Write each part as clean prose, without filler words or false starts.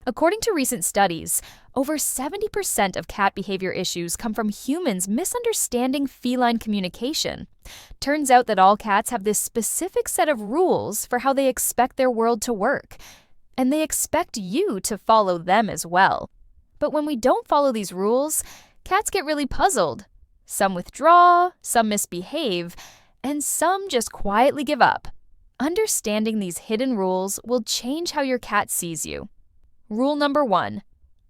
According to recent studies, over 70% of cat behavior issues come from humans misunderstanding feline communication. Turns out that all cats have this specific set of rules for how they expect their world to work, and they expect you to follow them as well. But when we don't follow these rules, cats get really puzzled. Some withdraw, some misbehave, and some just quietly give up. Understanding these hidden rules will change how your cat sees you. Rule number 1,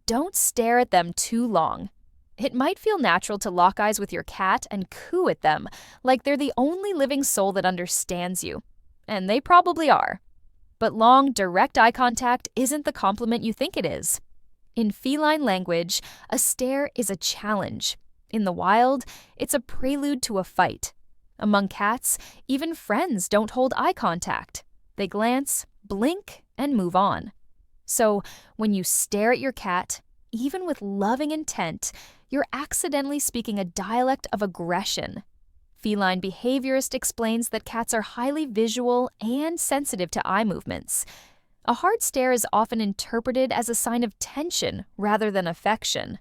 don't stare at them too long. It might feel natural to lock eyes with your cat and coo at them, like they're the only living soul that understands you. And they probably are. But long, direct eye contact isn't the compliment you think it is. In feline language, a stare is a challenge. In the wild, it's a prelude to a fight. Among cats, even friends don't hold eye contact. They glance, blink, and move on. So, when you stare at your cat, even with loving intent, you're accidentally speaking a dialect of aggression. Feline behaviorist explains that cats are highly visual and sensitive to eye movements. A hard stare is often interpreted as a sign of tension rather than affection.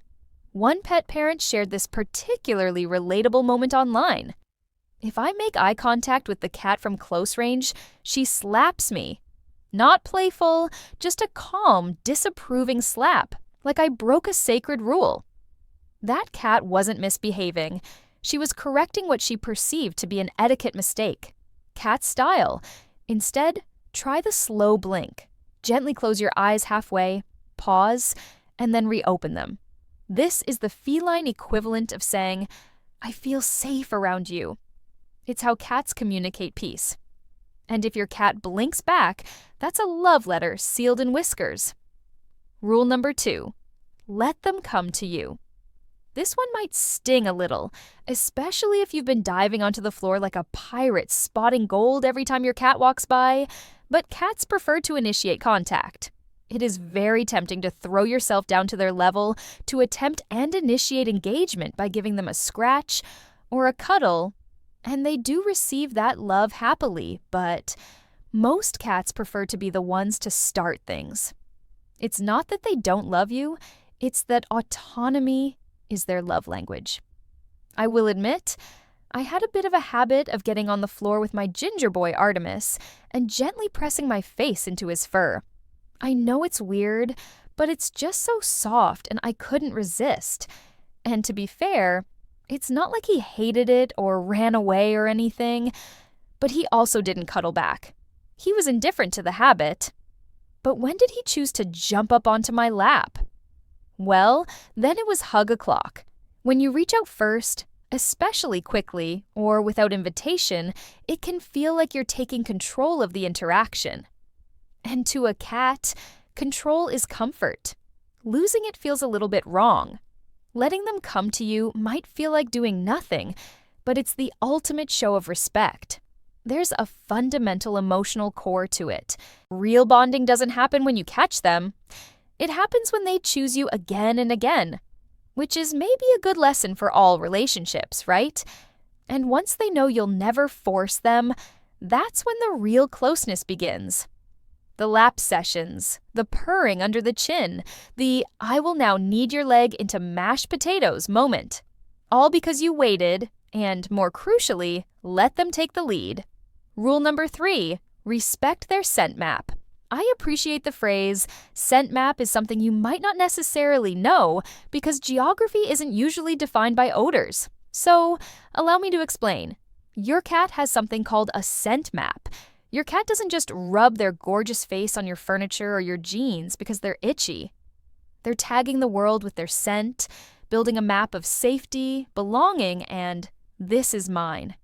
One pet parent shared this particularly relatable moment online. If I make eye contact with the cat from close range, she slaps me. Not playful, just a calm, disapproving slap, like I broke a sacred rule. That cat wasn't misbehaving. She was correcting what she perceived to be an etiquette mistake. Cat style. Instead, try the slow blink. Gently close your eyes halfway, pause, and then reopen them. This is the feline equivalent of saying, "I feel safe around you." It's how cats communicate peace. And if your cat blinks back, that's a love letter sealed in whiskers. Rule number 2, let them come to you. This one might sting a little, especially if you've been diving onto the floor like a pirate spotting gold every time your cat walks by, but cats prefer to initiate contact. It is very tempting to throw yourself down to their level to attempt and initiate engagement by giving them a scratch or a cuddle. And they do receive that love happily, but most cats prefer to be the ones to start things. It's not that they don't love you, it's that autonomy is their love language. I will admit, I had a bit of a habit of getting on the floor with my ginger boy Artemis and gently pressing my face into his fur. I know it's weird, but it's just so soft and I couldn't resist. And to be fair, it's not like he hated it or ran away or anything, but he also didn't cuddle back. He was indifferent to the habit. But when did he choose to jump up onto my lap? Well, then it was hug o'clock. When you reach out first, especially quickly or without invitation, it can feel like you're taking control of the interaction. And to a cat, control is comfort. Losing it feels a little bit wrong. Letting them come to you might feel like doing nothing, but it's the ultimate show of respect. There's a fundamental emotional core to it. Real bonding doesn't happen when you catch them. It happens when they choose you again and again, which is maybe a good lesson for all relationships, right? And once they know you'll never force them, that's when the real closeness begins. The lap sessions, the purring under the chin, the "I will now knead your leg into mashed potatoes" moment. All because you waited and, more crucially, let them take the lead. Rule number 3, respect their scent map. I appreciate the phrase, scent map is something you might not necessarily know because geography isn't usually defined by odors. So, allow me to explain. Your cat has something called a scent map. Your cat doesn't just rub their gorgeous face on your furniture or your jeans because they're itchy. They're tagging the world with their scent, building a map of safety, belonging, and "this is mine."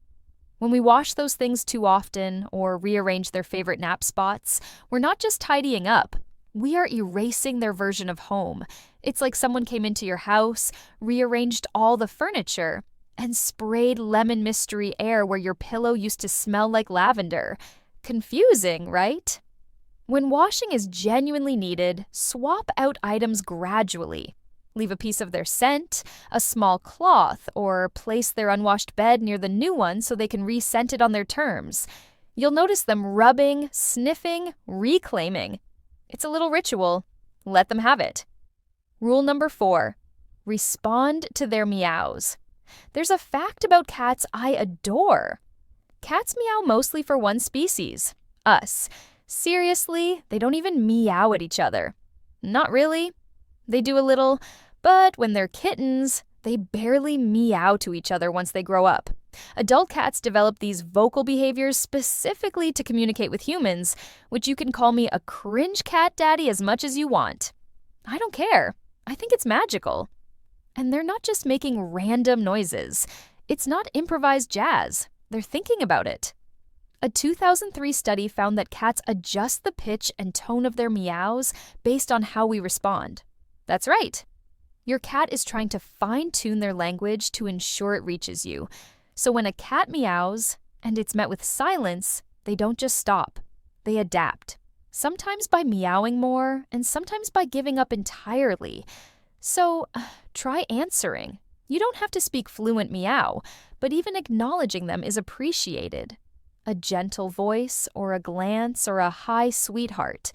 When we wash those things too often or rearrange their favorite nap spots, we're not just tidying up. We are erasing their version of home. It's like someone came into your house, rearranged all the furniture, and sprayed lemon mystery air where your pillow used to smell like lavender. Confusing, right? When washing is genuinely needed, swap out items gradually. Leave a piece of their scent, a small cloth, or place their unwashed bed near the new one so they can re-scent it on their terms. You'll notice them rubbing, sniffing, reclaiming. It's a little ritual. Let them have it. Rule number 4, respond to their meows. There's a fact about cats I adore. Cats meow mostly for one species, us. Seriously, they don't even meow at each other. Not really. They do a little, but when they're kittens, they barely meow to each other once they grow up. Adult cats develop these vocal behaviors specifically to communicate with humans, which you can call me a cringe cat daddy as much as you want. I don't care. I think it's magical. And they're not just making random noises. It's not improvised jazz. They're thinking about it. A 2003 study found that cats adjust the pitch and tone of their meows based on how we respond. That's right. Your cat is trying to fine-tune their language to ensure it reaches you. So when a cat meows and it's met with silence, they don't just stop. They adapt. Sometimes by meowing more and sometimes by giving up entirely. So try answering. You don't have to speak fluent meow, but even acknowledging them is appreciated. A gentle voice or a glance or a hi, sweetheart.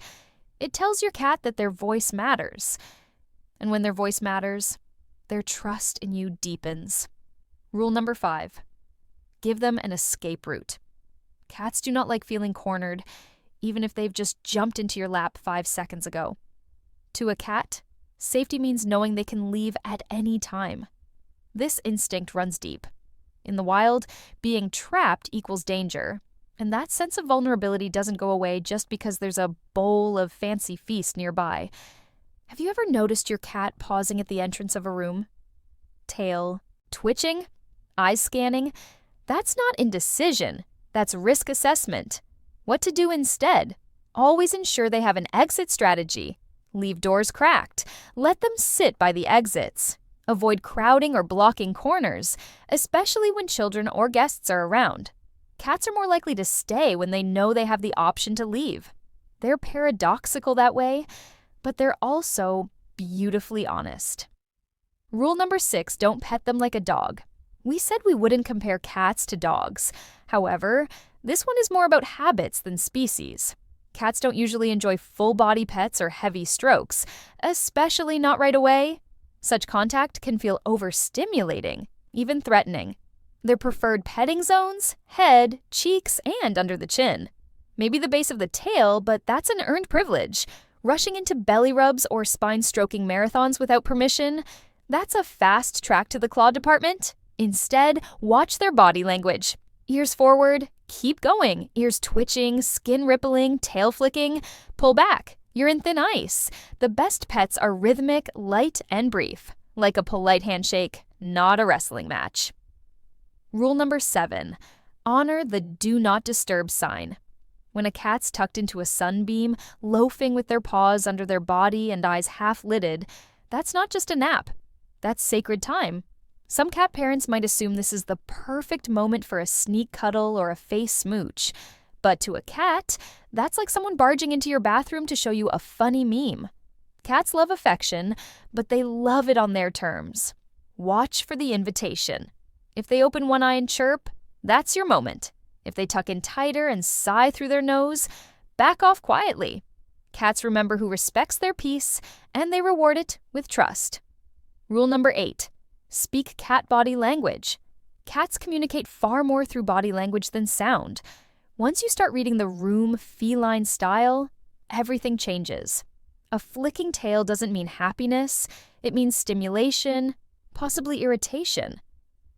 It tells your cat that their voice matters. And when their voice matters, their trust in you deepens. Rule number 5, give them an escape route. Cats do not like feeling cornered, even if they've just jumped into your lap 5 seconds ago. To a cat, safety means knowing they can leave at any time. This instinct runs deep. In the wild, being trapped equals danger, and that sense of vulnerability doesn't go away just because there's a bowl of fancy feast nearby. Have you ever noticed your cat pausing at the entrance of a room? Tail twitching? Eyes scanning? That's not indecision. That's risk assessment. What to do instead? Always ensure they have an exit strategy. Leave doors cracked. Let them sit by the exits. Avoid crowding or blocking corners, especially when children or guests are around. Cats are more likely to stay when they know they have the option to leave. They're paradoxical that way, but they're also beautifully honest. Rule number 6, don't pet them like a dog. We said we wouldn't compare cats to dogs. However, this one is more about habits than species. Cats don't usually enjoy full-body pets or heavy strokes, especially not right away. Such contact can feel overstimulating, even threatening. Their preferred petting zones: head, cheeks, and under the chin. Maybe the base of the tail, but that's an earned privilege. Rushing into belly rubs or spine-stroking marathons without permission, that's a fast track to the claw department. Instead, watch their body language. Ears forward, keep going. Ears twitching, skin rippling, tail flicking. Pull back. You're in thin ice. The best pets are rhythmic, light, and brief. Like a polite handshake, not a wrestling match. Rule number 7, honor the do not disturb sign. When a cat's tucked into a sunbeam, loafing with their paws under their body and eyes half-lidded, that's not just a nap. That's sacred time. Some cat parents might assume this is the perfect moment for a sneak cuddle or a face smooch. But to a cat, that's like someone barging into your bathroom to show you a funny meme. Cats love affection, but they love it on their terms. Watch for the invitation. If they open one eye and chirp, that's your moment. If they tuck in tighter and sigh through their nose, back off quietly. Cats remember who respects their peace, and they reward it with trust. Rule number 8, speak cat body language. Cats communicate far more through body language than sound. Once you start reading the room feline style, everything changes. A flicking tail doesn't mean happiness, it means stimulation, possibly irritation.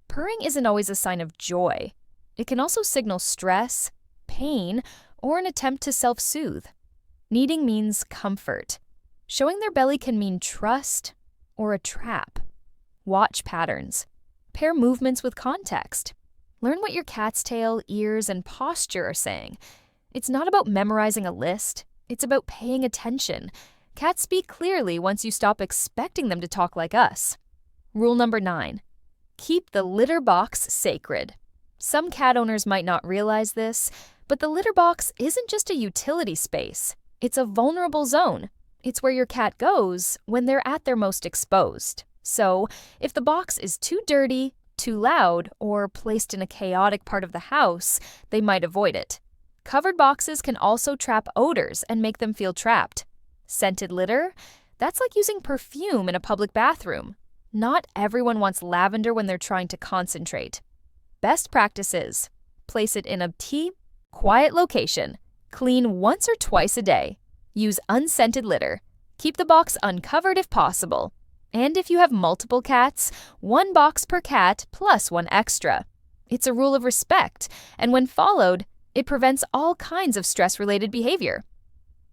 Purring isn't always a sign of joy. It can also signal stress, pain, or an attempt to self-soothe. Kneading means comfort. Showing their belly can mean trust or a trap. Watch patterns. Pair movements with context. Learn what your cat's tail, ears, and posture are saying. It's not about memorizing a list. It's about paying attention. Cats speak clearly once you stop expecting them to talk like us. Rule number 9, keep the litter box sacred. Some cat owners might not realize this, but the litter box isn't just a utility space. It's a vulnerable zone. It's where your cat goes when they're at their most exposed. So, if the box is too dirty, too loud, or placed in a chaotic part of the house, they might avoid it. Covered boxes can also trap odors and make them feel trapped. Scented litter? That's like using perfume in a public bathroom. Not everyone wants lavender when they're trying to concentrate. Best practices: place it in a quiet location. Clean once or twice a day. Use unscented litter. Keep the box uncovered if possible. And if you have multiple cats, 1 box per cat plus 1 extra. It's a rule of respect, and when followed, it prevents all kinds of stress-related behavior.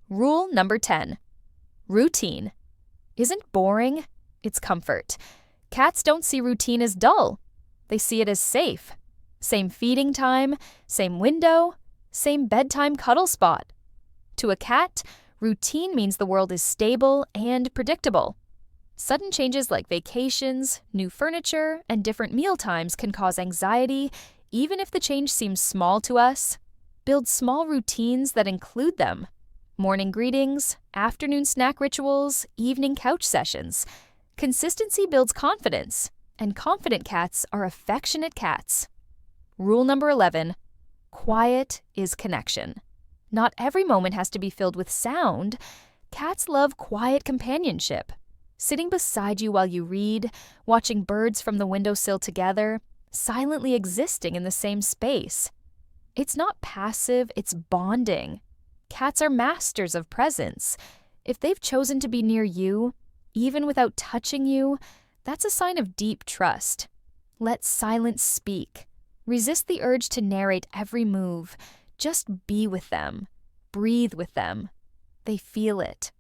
Rule number 10. Routine. Isn't boring? It's comfort. Cats don't see routine as dull. They see it as safe. Same feeding time, same window, same bedtime cuddle spot. To a cat, routine means the world is stable and predictable. Sudden changes like vacations, new furniture, and different meal times can cause anxiety, even if the change seems small to us. Build small routines that include them. Morning greetings, afternoon snack rituals, evening couch sessions. Consistency builds confidence, and confident cats are affectionate cats. Rule number 11. Quiet is connection. Not every moment has to be filled with sound. Cats love quiet companionship. Sitting beside you while you read, watching birds from the windowsill together, silently existing in the same space. It's not passive, it's bonding. Cats are masters of presence. If they've chosen to be near you, even without touching you, that's a sign of deep trust. Let silence speak. Resist the urge to narrate every move. Just be with them. Breathe with them. They feel it.